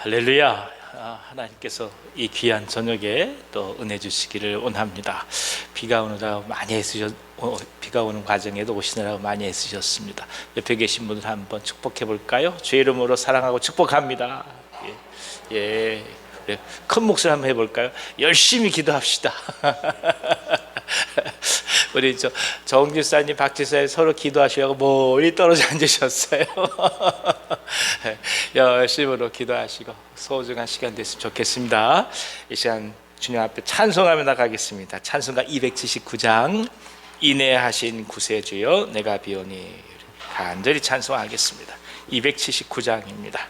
할렐루야. 하나님께서 이 귀한 저녁에 또 은혜 주시기를 원합니다. 비가 오느라 많이 비가 오는 과정에도 오시느라고 많이 애쓰셨습니다. 옆에 계신 분들 한번 축복해 볼까요? 주의 이름으로 사랑하고 축복합니다. 예. 그래, 큰 목소리 한번 해볼까요? 열심히 기도합시다. 우리 정지사님, 박지사님 서로 기도하시려고 멀리 떨어져 앉으셨어요. 열심으로 기도하시고 소중한 시간 됐으면 좋겠습니다. 이 시간 주님 앞에 찬송하며 나가겠습니다. 찬송가 279장 인내하신 구세주여 내가 비오니 간절히 찬송하겠습니다. 279장입니다.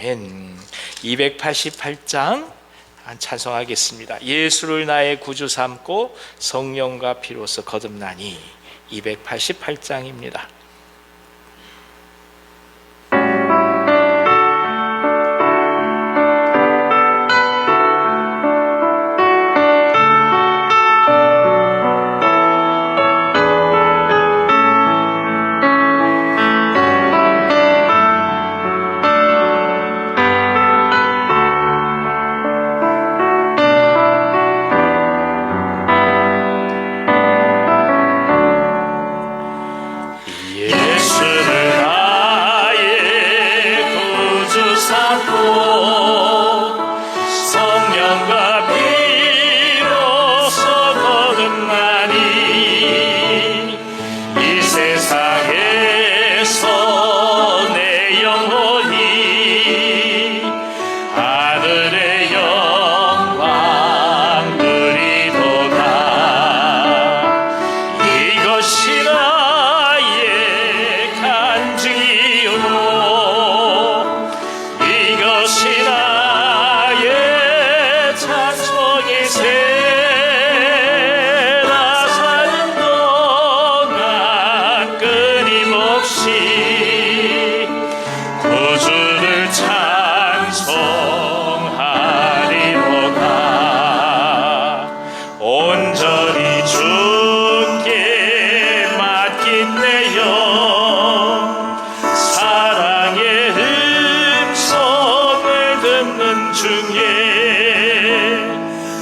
아멘. 288장 찬송하겠습니다. 예수를 나의 구주 삼고 성령과 피로써 거듭나니. 288장입니다. 하늘의 영광 누리도다. 이것이 나의 간증이요 이것이 나의 찬송이세. 나 사는 동안 끊임없이 구주를 찬송하리로다. 온전히 주께 맡긴 내 영 사랑의 음성을 듣는 중에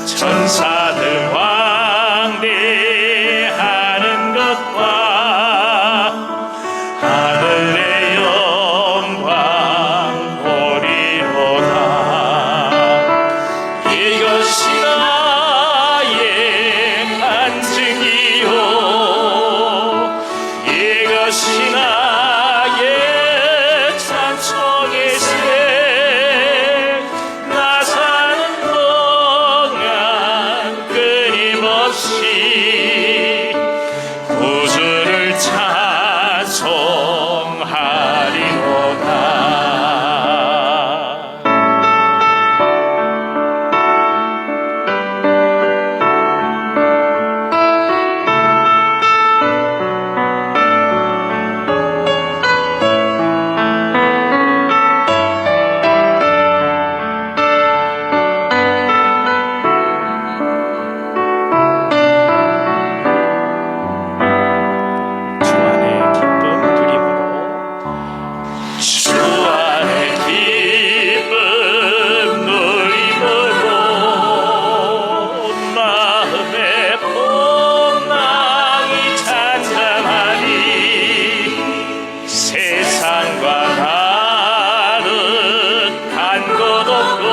천사들 왕래하는 것과 하늘의 영광 보리로다. 이것이 나의 간증이요 이것이 나의 찬송이세. 나 사는 동안 끊임없이 구주를 찬송하리로다. 주 안의 기쁨 누림으로 주 안의 기쁨 누림으로 마음의 풍랑이 잔잔하니 세상과 다른 간 것 없고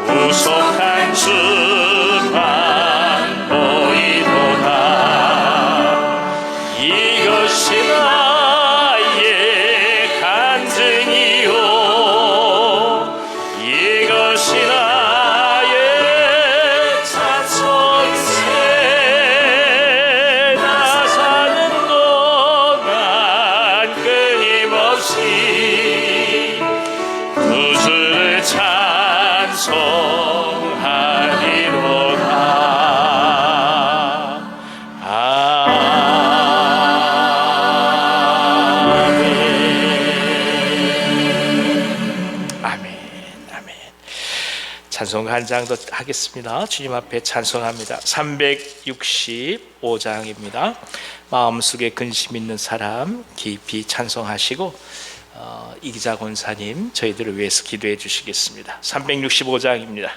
구속한 주만 보이도다. 이것이 나의 간증이요 이것이 나의 찬송이세. 나 사는 동안 끊임없이 구주를 찬송하리로다. 아멘. 아멘. 찬송 한 장 더 하겠습니다. 주님 앞에 찬송합니다. 365장입니다. 마음속에 근심 있는 사람 깊이 찬송하시고 이기자 권사님 저희들을 위해서 기도해 주시겠습니다. 365장입니다.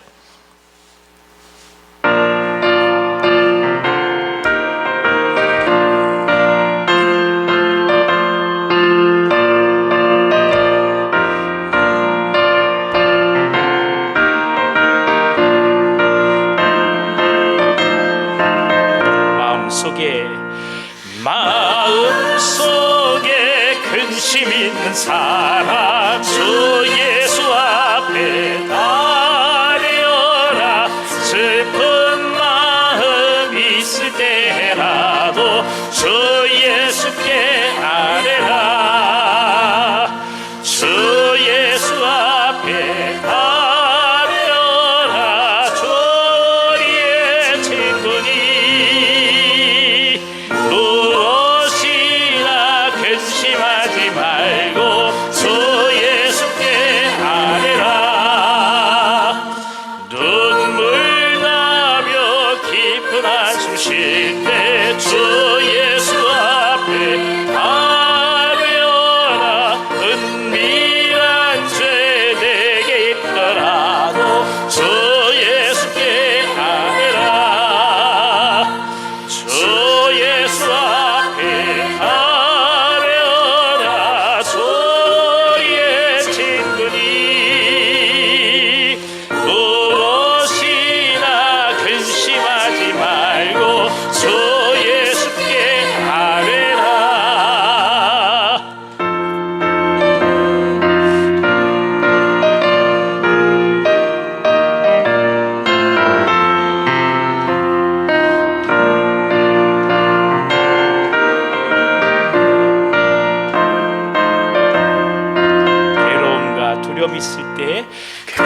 마음속에 근심 있는 사람 주 예수 앞에 달려라. 슬픈 마음 있을 때라도 주 예수께 아뢰라. 주 예수 앞에 달려라. 주의 친구니 무엇이나 근심하지 말고 주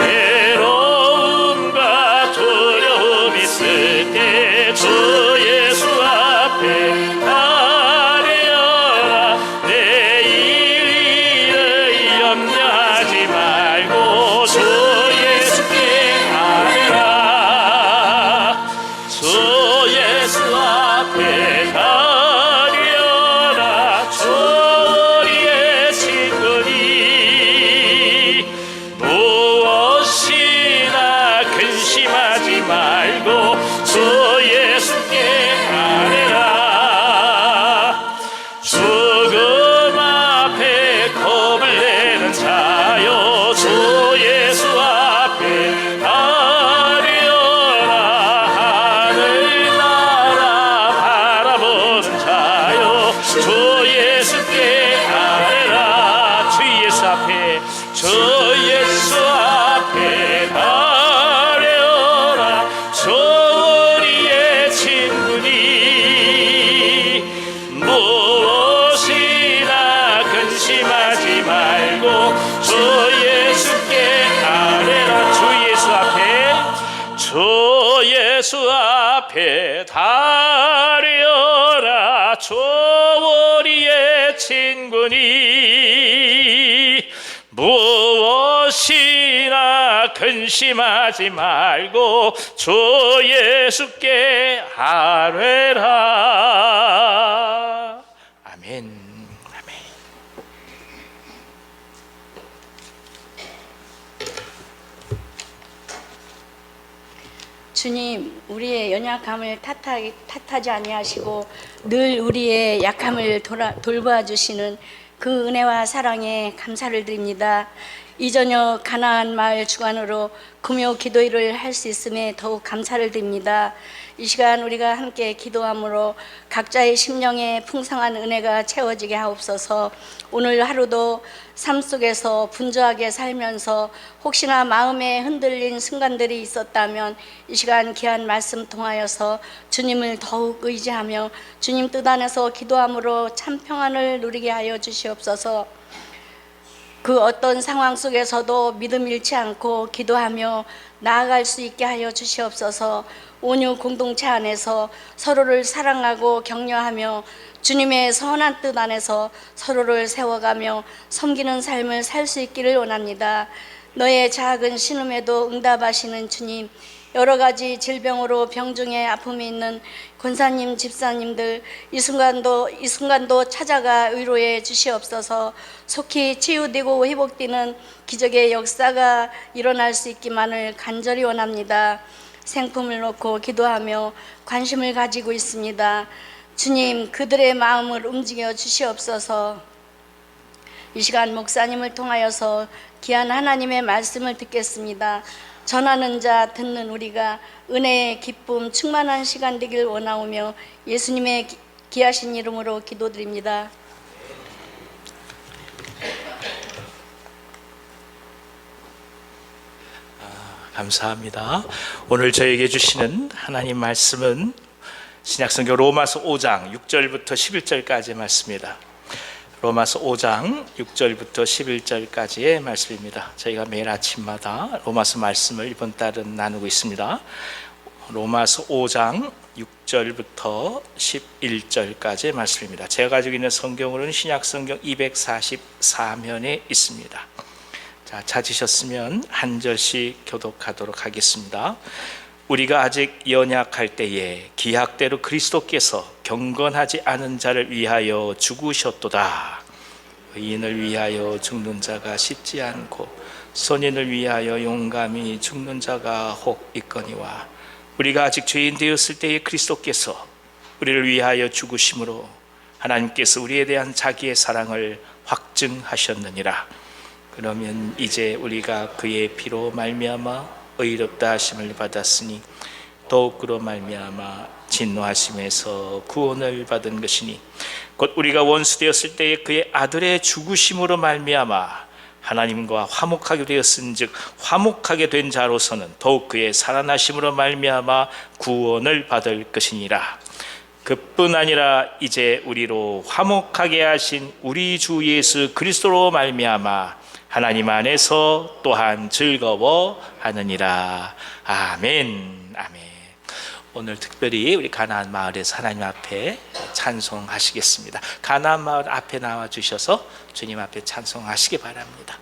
괴로움과 두려움 있을 때 주 예수 앞에 가려라. 내일 일을 염려하지 말고 주 예수께 가려라. 주 예수 앞에 가려라. 주 우리의 친구니 무엇이나 근심하지 말고 주 예수께 가려라. 죽음 앞에 겁을 내는 자여 주 예수 앞에 가려라. 하늘나라 바라보는 자여 주 예수께 가려라. 주 예수 앞에 주 예수 앞에 가려라. 주 우리의 친구니 무엇이나 근심하지 말고 주 예수께 가려라. 주 예수 앞에 주 예수 앞에 가려라. 주 우리의 친구니 무엇이나 근심하지 말고 주 예수께 아뢰라. 아멘. 아멘. 주님, 우리의 연약함을 탓하지 아니하시고 늘 우리의 약함을 돌봐 주시는 그 은혜와 사랑에 감사를 드립니다. 이 저녁 가나안 마을 주관으로 금요 기도일을 할 수 있음에 더욱 감사를 드립니다. 이 시간 우리가 함께 기도함으로 각자의 심령에 풍성한 은혜가 채워지게 하옵소서. 오늘 하루도 삶 속에서 분주하게 살면서 혹시나 마음에 흔들린 순간들이 있었다면 이 시간 귀한 말씀 통하여서 주님을 더욱 의지하며 주님 뜻 안에서 기도함으로 참 평안을 누리게 하여 주시옵소서. 그 어떤 상황 속에서도 믿음 잃지 않고 기도하며 나아갈 수 있게 하여 주시옵소서. 온유 공동체 안에서 서로를 사랑하고 격려하며 주님의 선한 뜻 안에서 서로를 세워가며 섬기는 삶을 살 수 있기를 원합니다. 너의 작은 신음에도 응답하시는 주님, 여러 가지 질병으로 병중에 아픔이 있는 권사님, 집사님들 이 순간도 찾아가 위로해 주시옵소서. 속히 치유되고 회복되는 기적의 역사가 일어날 수 있기만을 간절히 원합니다. 생품을 놓고 기도하며 관심을 가지고 있습니다. 주님, 그들의 마음을 움직여 주시옵소서. 이 시간 목사님을 통하여서 귀한 하나님의 말씀을 듣겠습니다. 전하는 자 듣는 우리가 은혜의 기쁨 충만한 시간 되길 원하오며 예수님의 귀하신 이름으로 기도드립니다. 감사합니다. 오늘 저에게 주시는 하나님 말씀은 신약성경 로마서 5장 6절부터 11절까지의 말씀입니다. 로마서 5장 6절부터 11절까지의 말씀입니다. 저희가 매일 아침마다 로마서 말씀을 이번 달은 나누고 있습니다. 로마서 5장 6절부터 11절까지의 말씀입니다. 제가 가지고 있는 성경으로는 신약성경 244면에 있습니다. 자, 찾으셨으면 한 절씩 교독하도록 하겠습니다. 우리가 아직 연약할 때에 기약대로 그리스도께서 경건하지 않은 자를 위하여 죽으셨도다. 의인을 위하여 죽는 자가 쉽지 않고 선인을 위하여 용감히 죽는 자가 혹 있거니와 우리가 아직 죄인 되었을 때에 그리스도께서 우리를 위하여 죽으심으로 하나님께서 우리에 대한 자기의 사랑을 확증하셨느니라. 그러면 이제 우리가 그의 피로 말미암아 의롭다 하심을 받았으니 더욱 그로 말미암아 진노하심에서 구원을 받은 것이니 곧 우리가 원수 되었을 때에 그의 아들의 죽으심으로 말미암아 하나님과 화목하게 되었은즉 화목하게 된 자로서는 더욱 그의 살아나심으로 말미암아 구원을 받을 것이니라. 그뿐 아니라 이제 우리로 화목하게 하신 우리 주 예수 그리스도로 말미암아 하나님 안에서 또한 즐거워하느니라. 아멘. 아멘. 오늘 특별히 우리 가나안 마을에서 하나님 앞에 찬송하시겠습니다. 가나안 마을 앞에 나와 주셔서 주님 앞에 찬송하시기 바랍니다.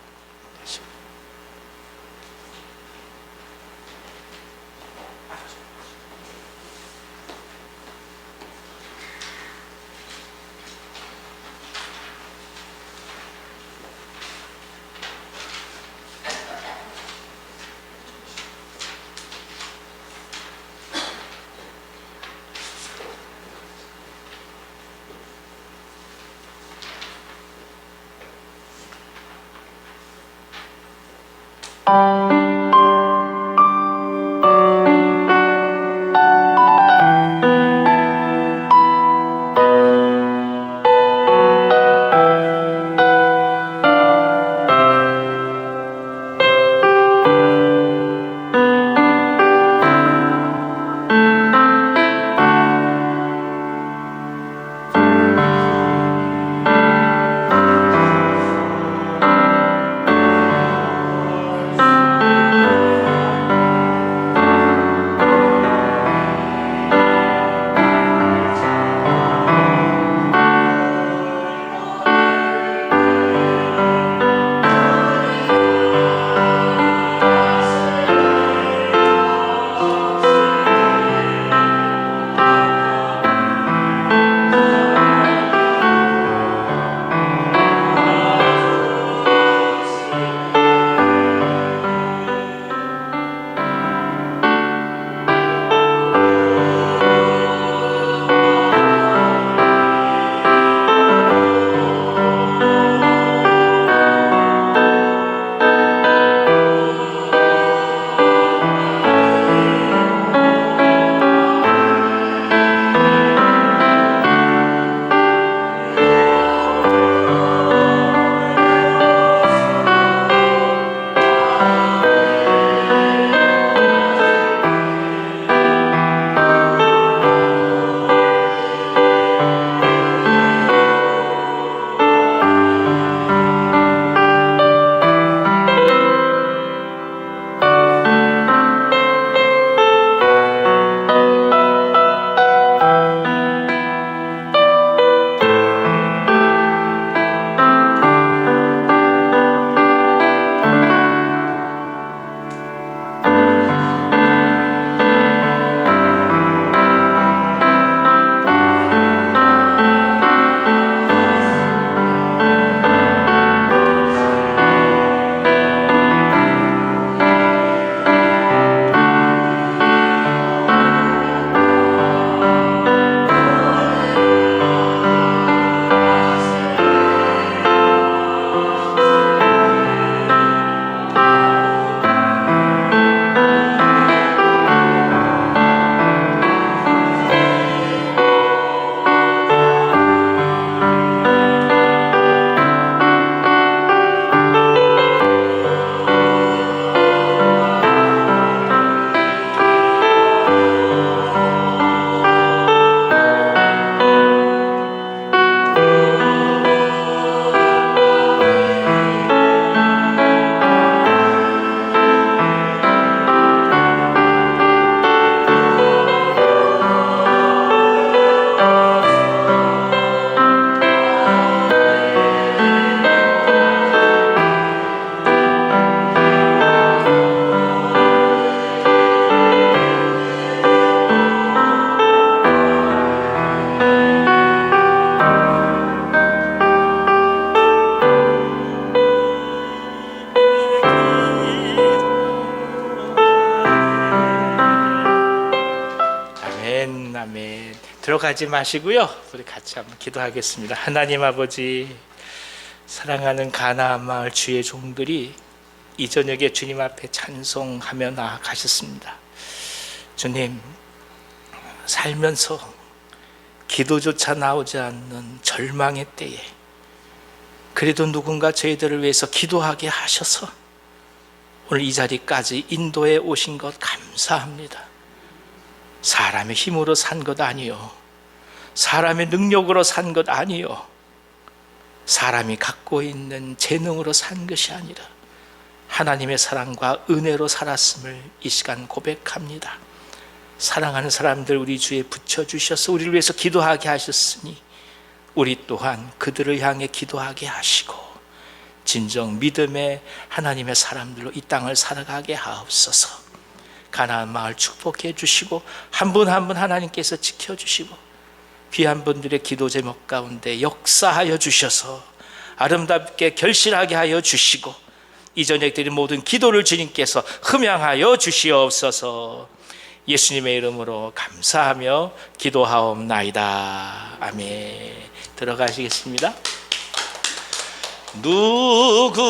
들어가지 마시고요. 우리 같이 한번 기도하겠습니다. 하나님 아버지, 사랑하는 가나안 마을 주의 종들이 이 저녁에 주님 앞에 찬송하며 나아가셨습니다. 주님, 살면서 기도조차 나오지 않는 절망의 때에 그래도 누군가 저희들을 위해서 기도하게 하셔서 오늘 이 자리까지 인도해 오신 것 감사합니다. 사람의 힘으로 산 것 아니요, 사람의 능력으로 산 것 아니요, 사람이 갖고 있는 재능으로 산 것이 아니라 하나님의 사랑과 은혜로 살았음을 이 시간 고백합니다. 사랑하는 사람들 우리 주에 붙여주셔서 우리를 위해서 기도하게 하셨으니 우리 또한 그들을 향해 기도하게 하시고 진정 믿음의 하나님의 사람들로 이 땅을 살아가게 하옵소서. 가나안 마을 축복해 주시고 한 분 한 분 하나님께서 지켜주시고 귀한 분들의 기도 제목 가운데 역사하여 주셔서 아름답게 결실하게 하여 주시고 이 저녁 드린 모든 기도를 주님께서 흠양하여 주시옵소서. 예수님의 이름으로 감사하며 기도하옵나이다. 아멘. 들어가시겠습니다. 누군가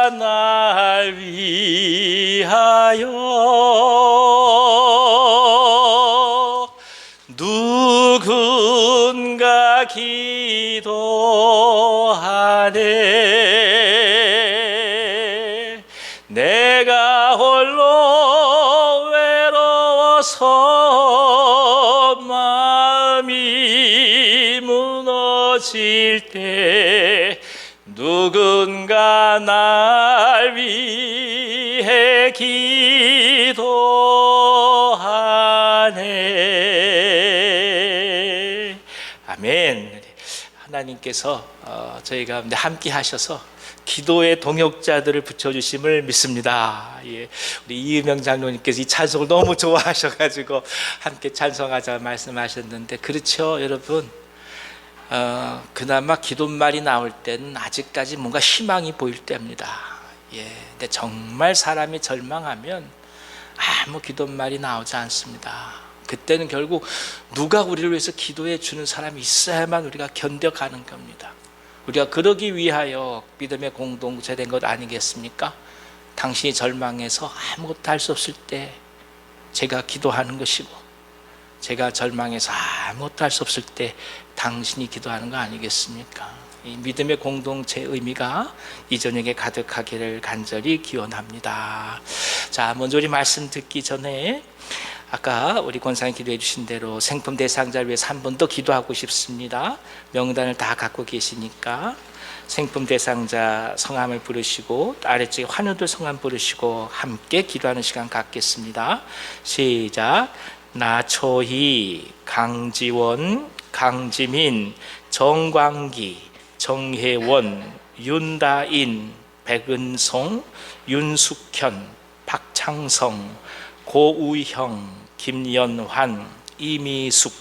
날 위하여 누군가 기도하네. 내가 홀로 외로워서 마음이 무너질 때 누군가 날 위해 기도하네. 아멘. 하나님께서 저희 가운데 함께 하셔서 기도의 동역자들을 붙여주심을 믿습니다. 예, 우리 이은명 장로님께서 이 찬송을 너무 좋아하셔가지고 함께 찬송하자 말씀하셨는데, 그렇죠 여러분. 그나마 기도말이 나올 때는 아직까지 뭔가 희망이 보일 때입니다. 예, 근데 정말 사람이 절망하면 아무 기도말이 나오지 않습니다. 그때는 결국 누가 우리를 위해서 기도해 주는 사람이 있어야만 우리가 견뎌가는 겁니다. 우리가 그러기 위하여 믿음의 공동체 된 것 아니겠습니까? 당신이 절망해서 아무것도 할 수 없을 때 제가 기도하는 것이고, 제가 절망해서 아무것도 할 수 없을 때 당신이 기도하는 거 아니겠습니까? 이 믿음의 공동체의 의미가 이 저녁에 가득하기를 간절히 기원합니다. 자, 먼저 우리 말씀 듣기 전에 아까 우리 권사님 기도해 주신 대로 생품 대상자를 위해서 한 번 더 기도하고 싶습니다. 명단을 다 갖고 계시니까 생품 대상자 성함을 부르시고 아래쪽에 환우들 성함 부르시고 함께 기도하는 시간 갖겠습니다. 시작. 나초희, 강지원, 강지민, 정광기, 정혜원, 윤다인, 백은송, 윤숙현, 박창성, 고우형, 김연환, 이미숙,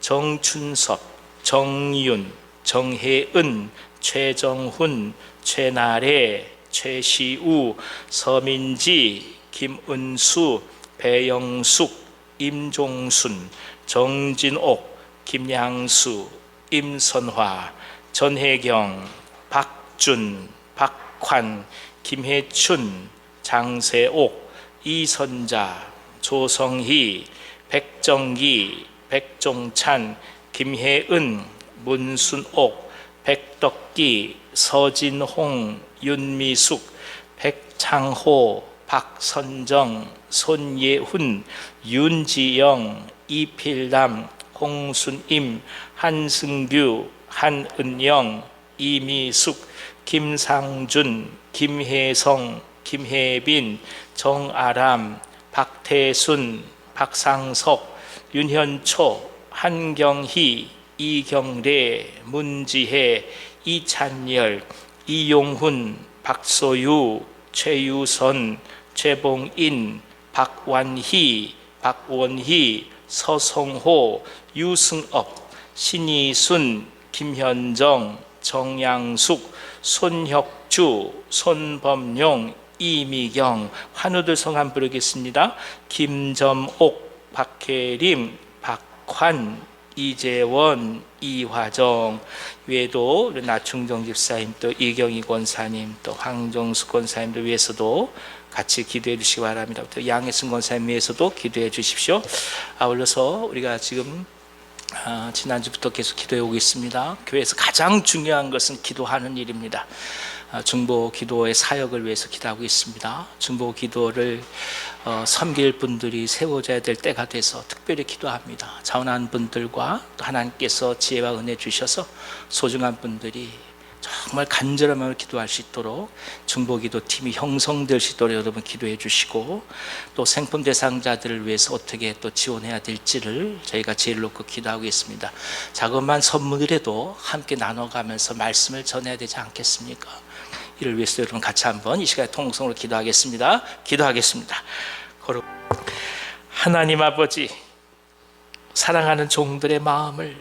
정춘섭, 정윤, 정혜은, 최정훈, 최나래, 최시우, 서민지, 김은수, 배영숙, 임종순, 정진옥, 김양수, 임선화, 전혜경, 박준, 박환, 김혜춘, 장세옥, 이선자, 조성희, 백정기, 백종찬, 김혜은, 문순옥, 백덕기, 서진홍, 윤미숙, 백창호, 박선정, 손예훈, 윤지영, 이필남, 홍순임, 한승규, 한은영, 이미숙, 김상준, 김혜성, 김혜빈, 정아람, 박태순, 박상석, 윤현초, 한경희, 이경래, 문지혜, 이찬열, 이용훈, 박소유, 최유선, 최봉인, 박완희, 박원희, 서성호, 유승업, 신이순, 김현정, 정양숙, 손혁주, 손범용, 이미경, 환우들 성함 부르겠습니다. 김점옥, 박혜림, 박환, 이재원, 이화정 외에도 나충정 집사님, 또 이경희 권사님, 또 황정수 권사님들 위해서도 같이 기도해 주시기 바랍니다. 또 양혜승 권사님 위해서도 기도해 주십시오. 아울러서 우리가 지금 지난주부터 계속 기도해 오고 있습니다. 교회에서 가장 중요한 것은 기도하는 일입니다. 중보 기도의 사역을 위해서 기도하고 있습니다. 중보 기도를 섬길 분들이 세워져야 될 때가 돼서 특별히 기도합니다. 자원한 분들과 또 하나님께서 지혜와 은혜 주셔서 소중한 분들이 정말 간절한 마음으로 기도할 수 있도록 중보기도 팀이 형성될 수 있도록 여러분 기도해 주시고, 또 생품 대상자들을 위해서 어떻게 또 지원해야 될지를 저희가 제일 놓고 기도하고 있습니다. 자그마한 선물이라도 함께 나눠가면서 말씀을 전해야 되지 않겠습니까? 이를 위해서 여러분 같이 한번 이 시간에 통성으로 기도하겠습니다. 기도하겠습니다. 하나님 아버지, 사랑하는 종들의 마음을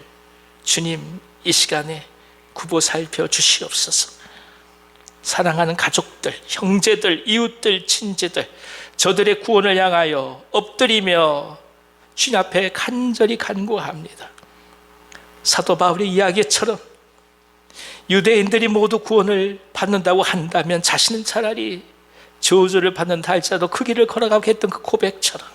주님 이 시간에 굽어 살펴 주시옵소서. 사랑하는 가족들, 형제들, 이웃들, 친지들, 저들의 구원을 향하여 엎드리며 주님 앞에 간절히 간구합니다. 사도 바울의 이야기처럼 유대인들이 모두 구원을 받는다고 한다면 자신은 차라리 저주를 받는다 할지라도 그 길을 걸어가고 했던 그 고백처럼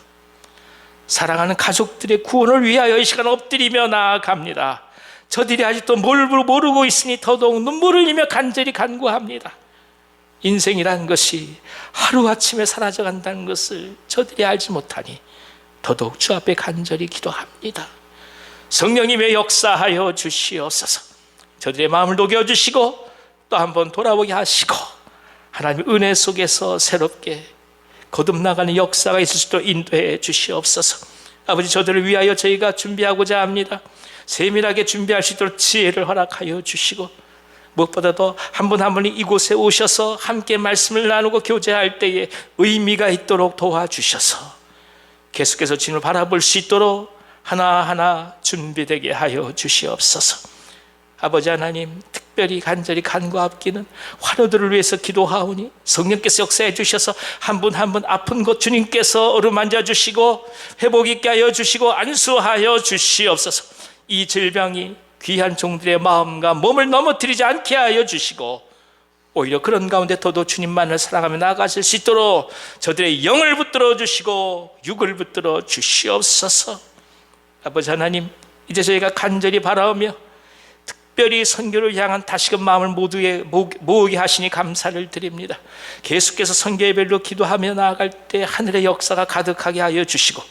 사랑하는 가족들의 구원을 위하여 이 시간 엎드리며 나아갑니다. 저들이 아직도 모르고 있으니 더더욱 눈물을 흘리며 간절히 간구합니다. 인생이라는 것이 하루아침에 사라져간다는 것을 저들이 알지 못하니 더더욱 주 앞에 간절히 기도합니다. 성령님의 역사하여 주시옵소서. 저들의 마음을 녹여주시고 또 한번 돌아보게 하시고 하나님의 은혜 속에서 새롭게 거듭나가는 역사가 있을 수 있도록 인도해 주시옵소서. 아버지, 저들을 위하여 저희가 준비하고자 합니다. 세밀하게 준비할 수 있도록 지혜를 허락하여 주시고, 무엇보다도 한 분 한 분이 이곳에 오셔서 함께 말씀을 나누고 교제할 때에 의미가 있도록 도와주셔서 계속해서 주님을 바라볼 수 있도록 하나하나 준비되게 하여 주시옵소서. 아버지 하나님, 특별히 간절히 간구합기는 환우들을 위해서 기도하오니 성령께서 역사해 주셔서 한 분 한 분 아픈 것 주님께서 어루만져 주시고 회복 있게 하여 주시고 안수하여 주시옵소서. 이 질병이 귀한 종들의 마음과 몸을 넘어뜨리지 않게 하여 주시고 오히려 그런 가운데 더더욱 주님만을 사랑하며 나아가실 수 있도록 저들의 영을 붙들어 주시고 육을 붙들어 주시옵소서. 아버지 하나님, 이제 저희가 간절히 바라오며 특별히 선교를 향한 다시금 마음을 모으게 하시니 감사를 드립니다. 계속해서 선교 예배로 기도하며 나아갈 때 하늘의 역사가 가득하게 하여 주시고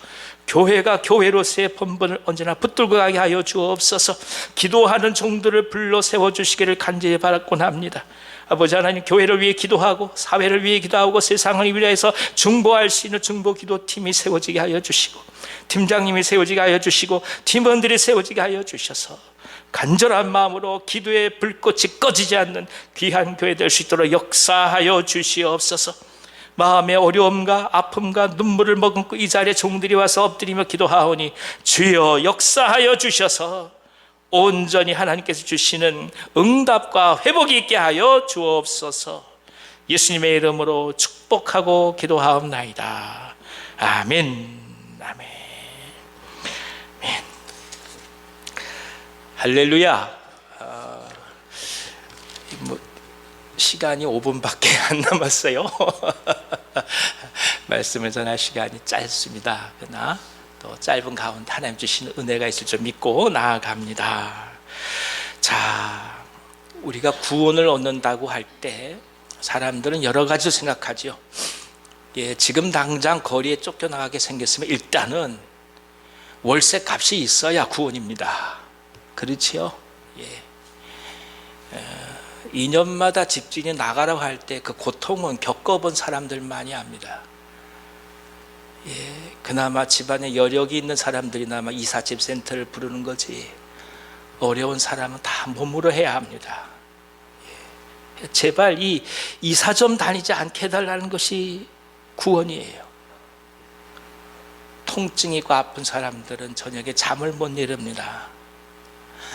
교회가 교회로서의 본분을 언제나 붙들고 가게 하여 주옵소서. 기도하는 종들을 불러 세워주시기를 간절히 바라곤 합니다. 아버지 하나님, 교회를 위해 기도하고 사회를 위해 기도하고 세상을 위해서 중보할 수 있는 중보기도팀이 세워지게 하여 주시고 팀장님이 세워지게 하여 주시고 팀원들이 세워지게 하여 주셔서 간절한 마음으로 기도의 불꽃이 꺼지지 않는 귀한 교회 될 수 있도록 역사하여 주시옵소서. 마음의 어려움과 아픔과 눈물을 머금고 이 자리에 종들이 와서 엎드리며 기도하오니 주여 역사하여 주셔서 온전히 하나님께서 주시는 응답과 회복이 있게 하여 주옵소서. 예수님의 이름으로 축복하고 기도하옵나이다. 아멘. 아멘. 아멘. 할렐루야. 시간이 5분밖에 안 남았어요. 말씀을 전할 시간이 짧습니다. 그러나 또 짧은 가운데 하나님 주시는 은혜가 있을 줄 믿고 나아갑니다. 자, 우리가 구원을 얻는다고 할 때 사람들은 여러 가지로 생각하죠. 예, 지금 당장 거리에 쫓겨나가게 생겼으면 일단은 월세 값이 있어야 구원입니다. 그렇지요? 예. 2년마다 집주인이 나가라고 할 때 그 고통은 겪어본 사람들만이 압니다. 예, 그나마 집안에 여력이 있는 사람들이나마 이삿짐 센터를 부르는 거지 어려운 사람은 다 몸으로 해야 합니다. 예, 제발 이 이사점 다니지 않게 해달라는 것이 구원이에요. 통증이 있고 아픈 사람들은 저녁에 잠을 못 이룹니다.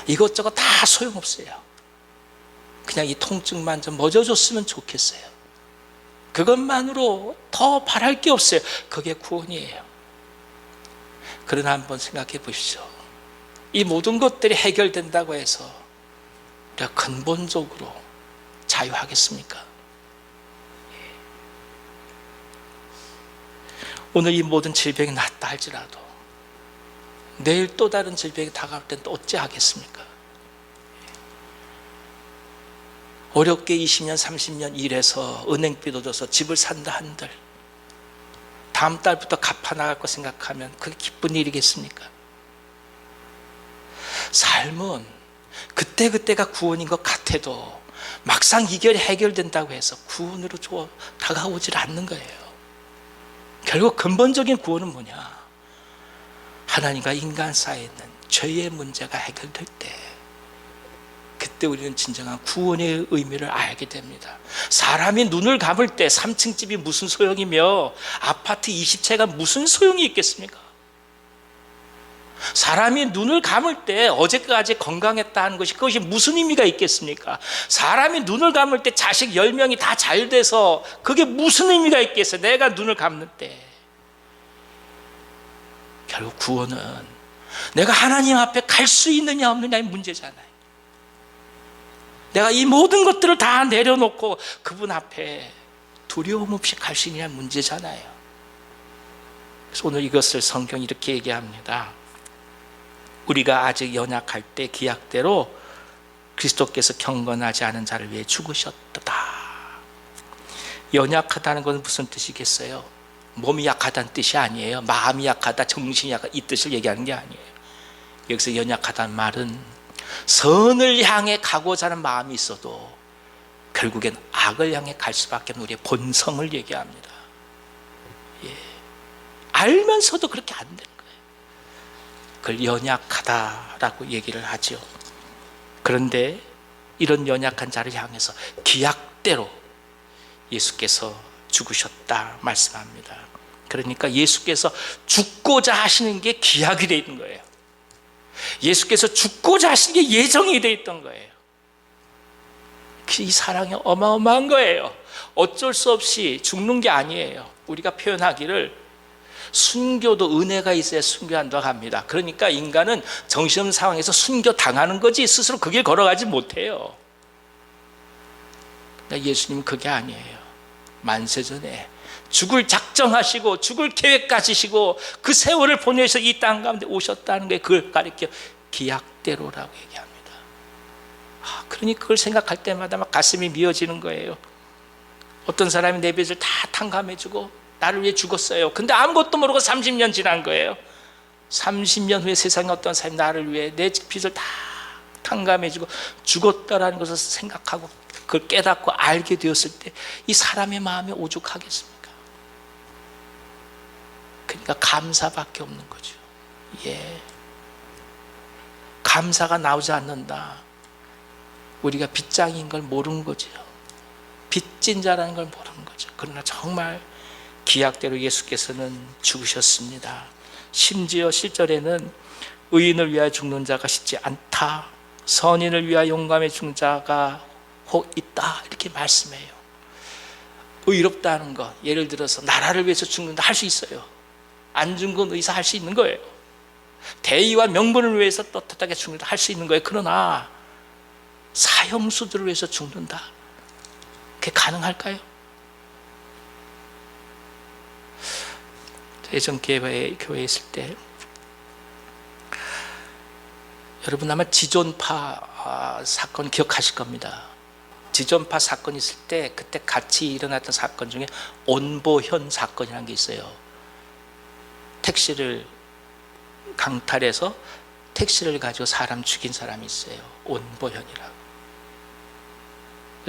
이것저것 다 소용없어요. 그냥 이 통증만 좀 멎어줬으면 좋겠어요. 그것만으로 더 바랄 게 없어요. 그게 구원이에요. 그러나 한번 생각해 보십시오. 이 모든 것들이 해결된다고 해서 우리가 근본적으로 자유하겠습니까? 오늘 이 모든 질병이 낫다 할지라도 내일 또 다른 질병이 다가올 땐 또 어찌 하겠습니까? 어렵게 20년 30년 일해서 은행비도 줘서 집을 산다 한들 다음 달부터 갚아 나갈 거 생각하면 그게 기쁜 일이겠습니까? 삶은 그때그때가 구원인 것 같아도 막상 이결이 해결된다고 해서 구원으로 다가오질 않는 거예요. 결국 근본적인 구원은 뭐냐? 하나님과 인간 사이에 있는 죄의 문제가 해결될 때, 그때 우리는 진정한 구원의 의미를 알게 됩니다. 사람이 눈을 감을 때 3층 집이 무슨 소용이며 아파트 20채가 무슨 소용이 있겠습니까? 사람이 눈을 감을 때 어제까지 건강했다는 것이 그것이 무슨 의미가 있겠습니까? 사람이 눈을 감을 때 자식 10명이 다 잘 돼서 그게 무슨 의미가 있겠어요? 내가 눈을 감는 때. 결국 구원은 내가 하나님 앞에 갈 수 있느냐 없느냐의 문제잖아요. 내가 이 모든 것들을 다 내려놓고 그분 앞에 두려움 없이 갈 수 있느냐의 문제잖아요. 그래서 오늘 이것을 성경이 이렇게 얘기합니다. 우리가 아직 연약할 때 기약대로 그리스도께서 경건하지 않은 자를 위해 죽으셨다. 연약하다는 것은 무슨 뜻이겠어요? 몸이 약하다는 뜻이 아니에요. 마음이 약하다, 정신이 약하다 이 뜻을 얘기하는 게 아니에요. 여기서 연약하다는 말은 선을 향해 가고자 하는 마음이 있어도 결국엔 악을 향해 갈 수밖에 없는 우리의 본성을 얘기합니다. 예. 알면서도 그렇게 안 되는 거예요. 그걸 연약하다라고 얘기를 하죠. 그런데 이런 연약한 자를 향해서 기약대로 예수께서 죽으셨다 말씀합니다. 그러니까 예수께서 죽고자 하시는 게 기약이 되어 있는 거예요. 예수께서 죽고자 하시는 게 예정이 되어 있던 거예요. 이 사랑이 어마어마한 거예요. 어쩔 수 없이 죽는 게 아니에요. 우리가 표현하기를 순교도 은혜가 있어야 순교한다고 합니다. 그러니까 인간은 정신없는 상황에서 순교당하는 거지 스스로 그 길 걸어가지 못해요. 예수님은 그게 아니에요. 만세전에 죽을 작정하시고 죽을 계획 가지시고 그 세월을 보내셔서 이 땅 가운데 오셨다는 게 그걸 가리켜 기약대로라고 얘기합니다. 그러니 그걸 생각할 때마다 막 가슴이 미어지는 거예요. 어떤 사람이 내 빚을 다 탕감해주고 나를 위해 죽었어요. 근데 아무것도 모르고 30년 지난 거예요. 30년 후에 세상에 어떤 사람이 나를 위해 내 빚을 다 탕감해주고 죽었다라는 것을 생각하고 그걸 깨닫고 알게 되었을 때 이 사람의 마음이 오죽하겠습니까? 그러니까 감사밖에 없는 거죠. 예. 감사가 나오지 않는다. 우리가 빚장인 걸 모르는 거죠. 빚진 자라는 걸 모르는 거죠. 그러나 정말 기약대로 예수께서는 죽으셨습니다. 심지어 실절에는 의인을 위하여 죽는 자가 쉽지 않다. 선인을 위하여 용감해 죽는 자가 혹 있다. 이렇게 말씀해요. 의롭다는 것, 예를 들어서 나라를 위해서 죽는다 할 수 있어요. 안중근 의사 할 수 있는 거예요. 대의와 명분을 위해서 떳떳하게 죽는다 할 수 있는 거예요. 그러나 사형수들을 위해서 죽는다. 그게 가능할까요? 예전 교회에 있을 때 여러분 아마 지존파 사건 기억하실 겁니다. 지존파 사건이 있을 때 그때 같이 일어났던 사건 중에 온보현 사건이라는 게 있어요. 택시를 강탈해서 택시를 가지고 사람 죽인 사람이 있어요. 온보현이라고.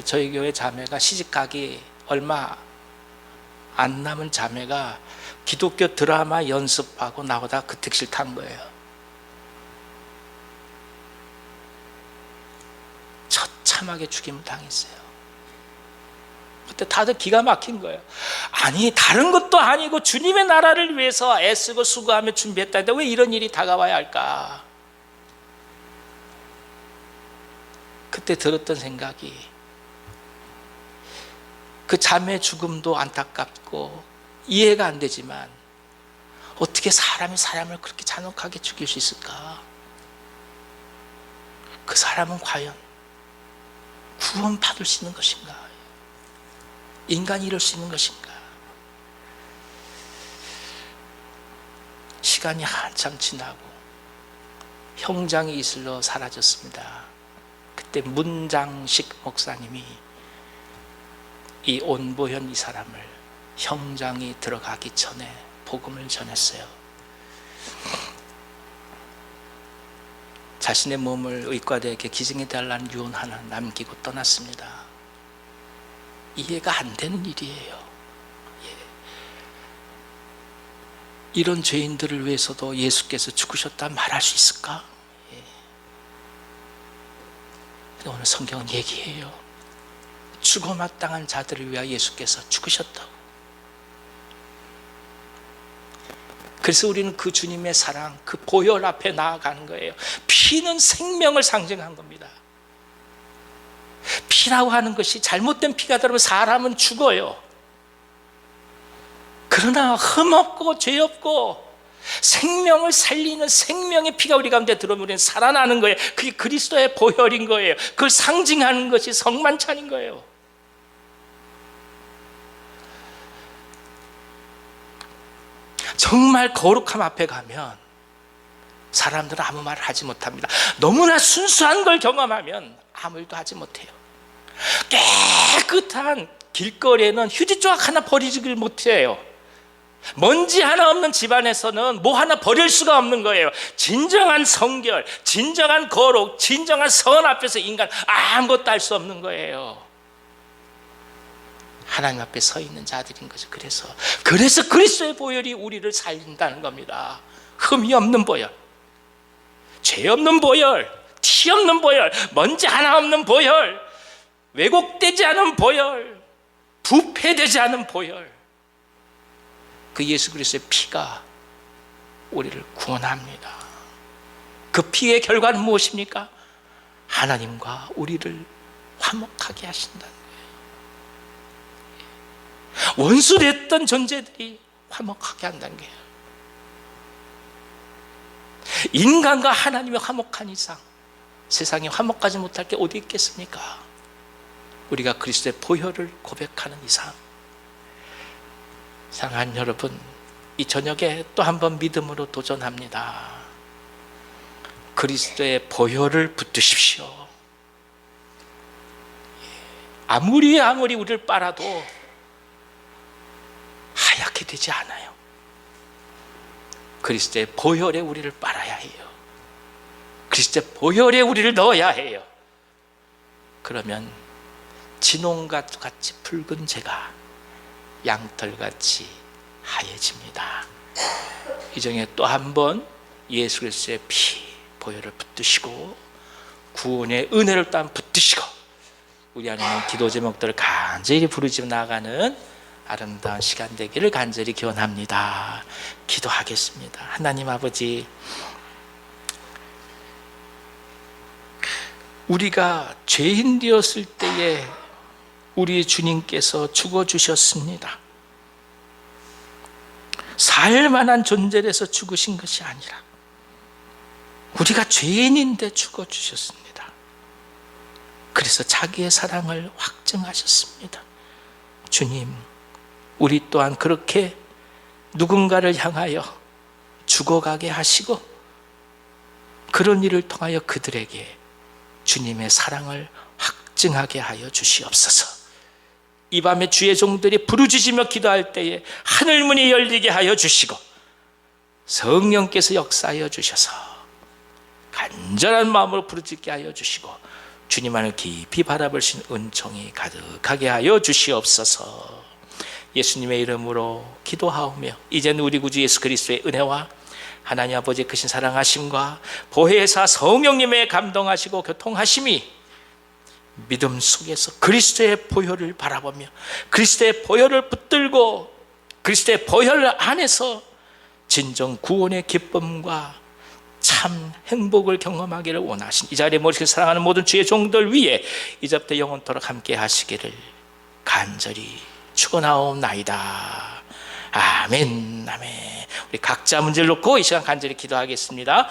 저희 교회 자매가 시집가기 얼마 안 남은 자매가 기독교 드라마 연습하고 나오다 그 택시를 탄 거예요. 처참하게 죽임을 당했어요. 그때 다들 기가 막힌 거예요. 아니 다른 것도 아니고 주님의 나라를 위해서 애쓰고 수고하며 준비했다는데 왜 이런 일이 다가와야 할까? 그때 들었던 생각이 그 자매의 죽음도 안타깝고 이해가 안 되지만 어떻게 사람이 사람을 그렇게 잔혹하게 죽일 수 있을까? 그 사람은 과연 구원받을 수 있는 것인가? 인간이 이럴 수 있는 것인가? 시간이 한참 지나고 형장이 이슬러 사라졌습니다. 그때 그때 문장식 목사님이 이 온보현 이 사람을 형장이 들어가기 전에 복음을 전했어요. 자신의 몸을 의과대에게 기증해달라는 유언 하나 남기고 떠났습니다. 이해가 안 되는 일이에요. 이런 죄인들을 위해서도 예수께서 죽으셨다 말할 수 있을까? 오늘 성경은 얘기해요. 죽어마땅한 자들을 위하여 예수께서 죽으셨다고. 그래서 우리는 그 주님의 사랑, 그 보혈 앞에 나아가는 거예요. 피는 생명을 상징한 겁니다. 피라고 하는 것이 잘못된 피가 들어오면 사람은 죽어요. 그러나 흠없고 죄 없고 생명을 살리는 생명의 피가 우리 가운데 들어오면 우리는 살아나는 거예요. 그게 그리스도의 보혈인 거예요. 그걸 상징하는 것이 성만찬인 거예요. 정말 거룩함 앞에 가면 사람들은 아무 말을 하지 못합니다. 너무나 순수한 걸 경험하면 아무 일도 하지 못해요. 깨끗한 길거리에는 휴지 조각 하나 버리지를 못해요. 먼지 하나 없는 집안에서는 뭐 하나 버릴 수가 없는 거예요. 진정한 성결, 진정한 거룩, 진정한 선 앞에서 인간 아무것도 할 수 없는 거예요. 하나님 앞에 서 있는 자들인 거죠. 그래서 그리스도의 보혈이 우리를 살린다는 겁니다. 흠이 없는 보혈, 죄 없는 보혈, 티 없는 보혈, 먼지 하나 없는 보혈, 왜곡되지 않은 보혈, 부패되지 않은 보혈. 그 예수 그리스도의 피가 우리를 구원합니다. 그 피의 결과는 무엇입니까? 하나님과 우리를 화목하게 하신다는 거예요. 원수됐던 존재들이 화목하게 한다는 거예요. 인간과 하나님이 화목한 이상 세상에 화목하지 못할 게 어디 있겠습니까? 우리가 그리스도의 보혈을 고백하는 이상. 사랑하는 여러분, 이 저녁에 또 한 번 믿음으로 도전합니다. 그리스도의 보혈을 붙드십시오. 아무리 우리를 빨아도 하얗게 되지 않아요. 그리스도의 보혈에 우리를 빨아야 해요. 그리스도의 보혈에 우리를 넣어야 해요. 그러면 진홍같이 붉은 재가 양털같이 하얘집니다. 이 중에 또 한 번 예수 그리스도의 피, 보혈을 붙드시고 구원의 은혜를 또 한 번 붙드시고 우리 안에 있는 기도 제목들을 간절히 부르짖어 나가는 아름다운 시간 되기를 간절히 기원합니다. 기도하겠습니다. 하나님 아버지, 우리가 죄인 되었을 때에 우리 주님께서 죽어주셨습니다. 살만한 존재에서 죽으신 것이 아니라 우리가 죄인인데 죽어주셨습니다. 그래서 자기의 사랑을 확증하셨습니다. 주님, 우리 또한 그렇게 누군가를 향하여 죽어가게 하시고 그런 일을 통하여 그들에게 주님의 사랑을 확증하게 하여 주시옵소서. 이 밤에 주의 종들이 부르짖으며 기도할 때에 하늘문이 열리게 하여 주시고 성령께서 역사하여 주셔서 간절한 마음으로 부르짖게 하여 주시고 주님만을 깊이 바라볼 수 있는 은총이 가득하게 하여 주시옵소서. 예수님의 이름으로 기도하오며 이제는 우리 구주 예수 그리스도의 은혜와 하나님 아버지의 크신 사랑하심과 보혜사 성령님의 감동하시고 교통하심이 믿음 속에서 그리스도의 보혈을 바라보며 그리스도의 보혈을 붙들고 그리스도의 보혈 안에서 진정 구원의 기쁨과 참 행복을 경험하기를 원하신 이 자리에 모시고 사랑하는 모든 주의 종들 위해 이제부터 영원토록 함께 하시기를 간절히 축원하옵나이다. 아멘. 아멘. 우리 각자 문제를 놓고 이 시간 간절히 기도하겠습니다.